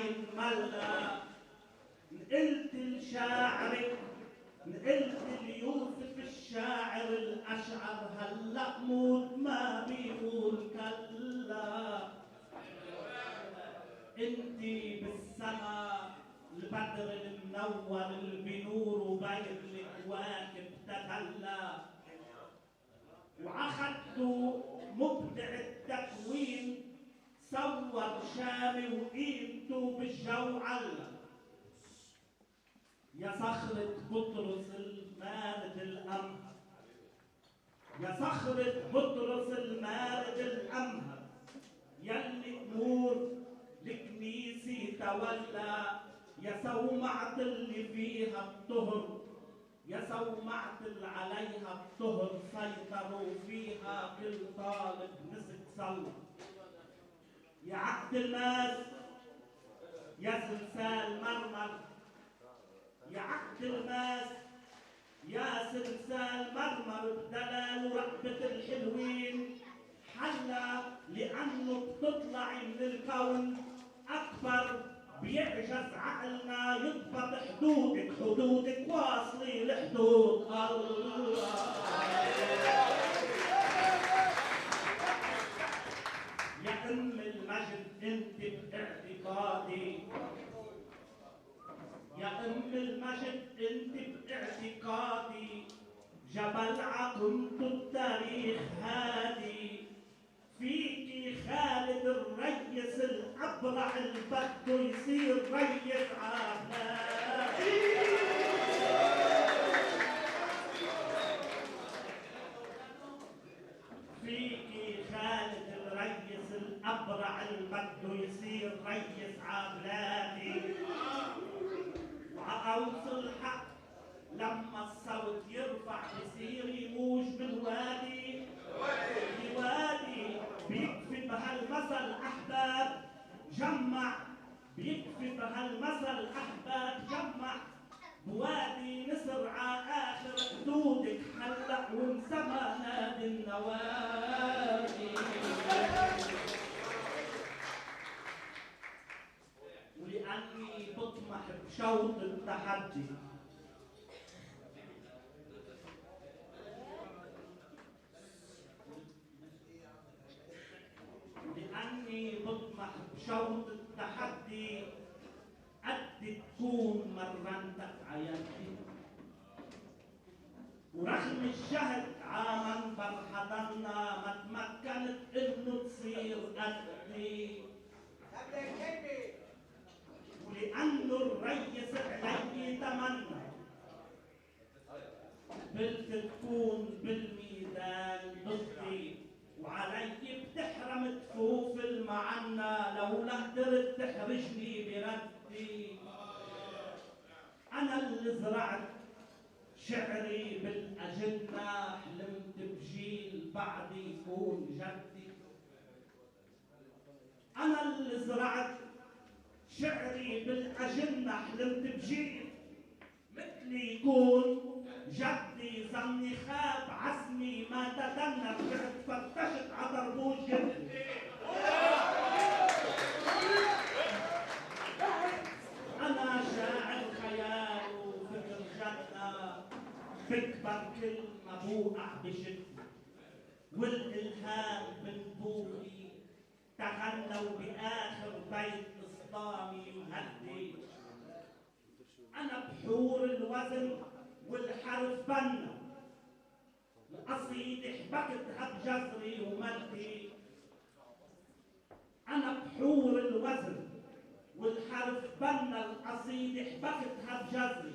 ينملى. نقلت لشاعرك نقلت ليوسف الشاعر الأشعر هلأ موت ما بيقول كلا. انتي بالسما البدر المنور اللي بنور وبين الكواكب تتلى، وعخدته مبدع التكوين صور شامي وقيمته بالجو علّى. يا صخرة بطرس المارد الأمهر، يا صخرة بطرس المارد الأمهر، يلي أمور الكنيسة تولى. يا سومعة اللي فيها الطهر، يا سومعة اللي عليها الطهر سيطروا فيها كل طالب مسك صلى. يا عقد الماس يا سلسال مرمر، يا عقد الماس يا سلسال مرمر بدلال ورقبة الحلوين حلا، لأنه بتطلعي من الكون أكبر بيعجز عقلنا يضبط حدودك. حدودك واصلة لحدود الله. يا أم المجد أنت باعتقادي، يا أم المجد أنت باعتقادي جبل عقمت التاريخ هادي. فيكي خالد الريس الأبرع اللي بده يصير ريس عبلادي. فيكي خالد الريس الأبرع اللي بده يصير ريس عبلادي. وعقوس الحق لما الصوت يرفع بصير يموج بالوادي. بوادي بيكفي بهالمثل أحباب جمع، بيكفي بهالمثل أحباب جمع. بوادي نسر ع آخر حدودك حلق وانسمى نادي النوادي. ولأني بطمح بشوط التحدي، لأني بطمح بشوط التحدي قد تكون مرنتك عينتي. ورغم الجهد عمنبر حضرنا ما تمكنت انه تصير قدي. ولأنه الريس علي تمنى قلت تكون بالميدان ضدي، وعلي بتحرم تفوف المعنى لولا قدرت تحرجني بردي. أنا اللي زرعت شعري بالأجنة حلمت بجيل بعدي يكون جدي. أنا اللي زرعت شعري بالأجنة حلمت بجيل مثلي يكون جدي. ظني خاب عزمي ما تدنى رجعت فتشت على ضربوش جدي. أنا شاعر خيال وفكر جنة بكبر كل ما بوقع بشدي. والإلهام من بوقي تغنوا بآخر بيت إسلامي مهدي. أنا بحور الوزن والحرف بنا، القصيد حبكتها بجزري ومدي. أنا بحور الوزن والحرف بنا، القصيد حبكتها بجزري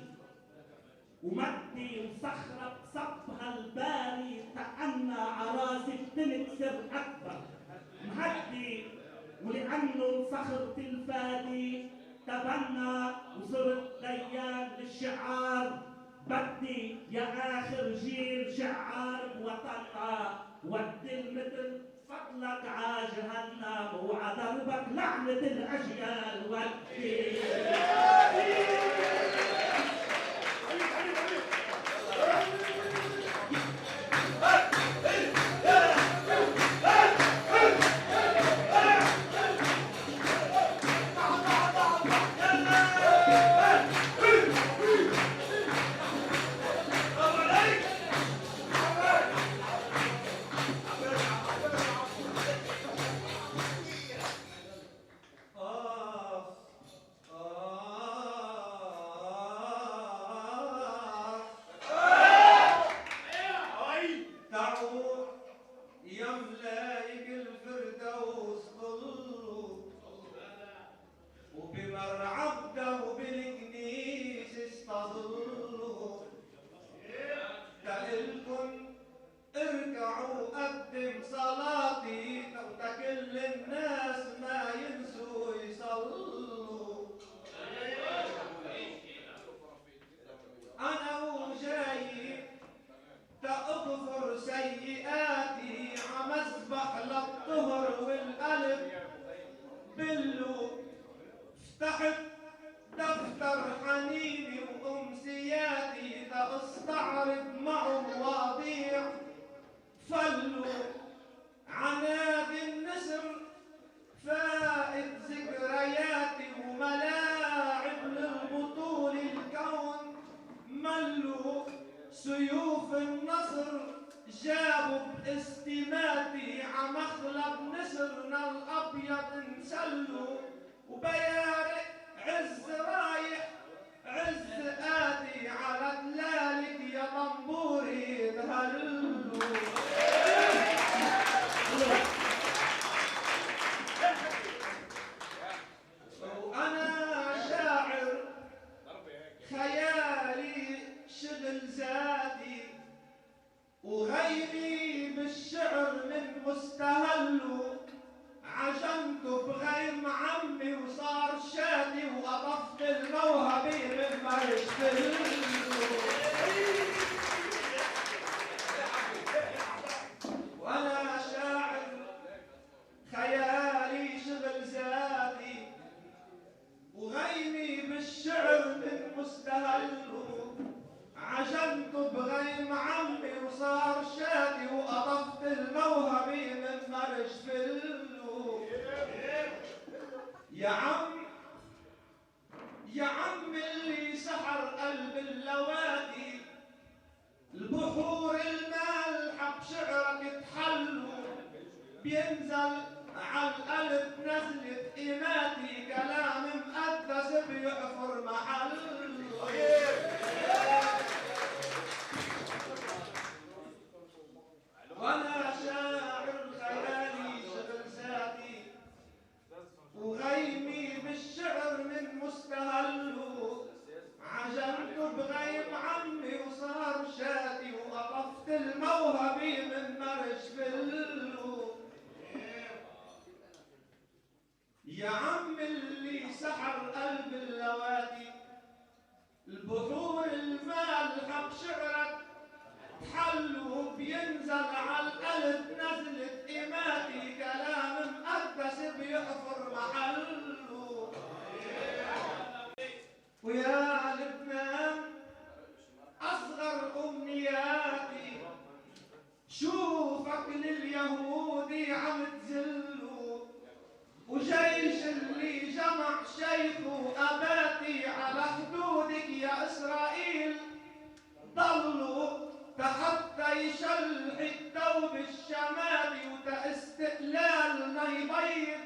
ومدي. وصخرة بصبها الباري تأنى عراسي بتنكسر أكبر مهدي. ولأنه صخرة الفادي تبنى وصرت ديان للشعار. بدي يا آخر جيل شعار بوطننا، ودي المثل فضلك ع جهنم وعذربك لعنة الأجيال ودي. فتحت دفتر حنيني وأمسياتي لأستعرض معه مواضيع فلوا عناد النسر فائت ذكرياتي وملاعب للبطول الكون ملوا سيوف النصر جابوا باستماتي عمخلب نسرنا الأبيض انسلوا وبيارق عز رايح عز آتي على دلالك يا طنبوري تهللوا وأنا شاعر خيالي شغل ذاتي وغيري بالشعر من مستهله عجنت بغيم عمي وصار شاتي وقطفت الموهبة من ما يشتغل وانا شاعر خيالي شغل ذاتي وغيمي بالشعر من مستهله عجنت بغيم عمي وصار شاتي وقطفت الموهبة من مرج فلو يا عم اللي سحر قلب اللوادي البحور المالحة بشعرك تحلوا بينزل عالقلب نزلة قيماتي كلام مقدس بيحفر محله وانا شاعر خيالي شغل ذاتي وغيمي بالشعر من مستهله عجنت بغيم عمي وصار شاتي وقطفت الموهبة من مرج فله يا عم اللي سحر قلب اللوادي البحور المالحة بشعرك حلو بينزل على القلب نزلة قيماتي كلام مقدس بيحفر محله ويا لبنان أصغر أمنياتي شوفك لليهودي عم تذله وجيش اللي جمع شيخه أباتي على حدودك يا إسرائيل ضلوا حتى يشلح الثوب الشمالي وتاستقلالنا يبيض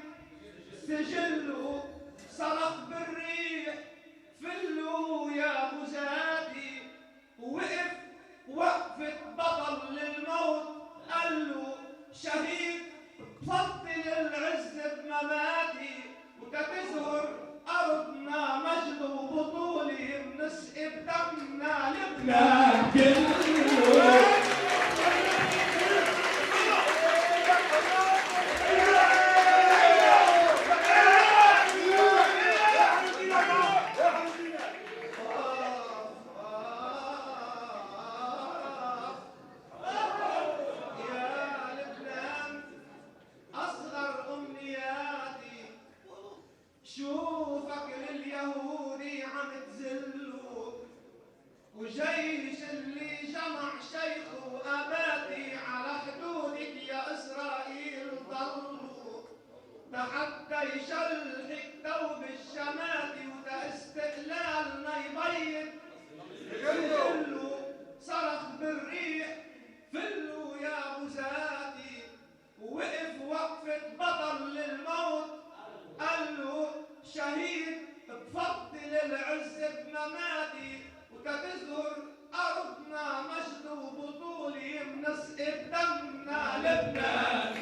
سجله صرخ بالريح فلوا يا ابو زادي ووقف وقفة بطل للموت قال له شهيد بفضل العز بمماتي وتتزهر أرضنا مجد وبطولي بنسقي بدمنا لبنان كله شوفك لليهودي عم تذلوا وجيش اللي جمع شيخه أباتي على حدودك يا إسرائيل ضلوا لحتى يشلحك ثوب الشماتي وتاستقلالنا يبيض سجله صرخ بالريح فلوا يا أبو زادي ووقف وقفة بطل للموت قال له شهيد بفضل العز بمماتي وتتزهر أرضنا مجد وبطولي بنسقي بدمنا لبنان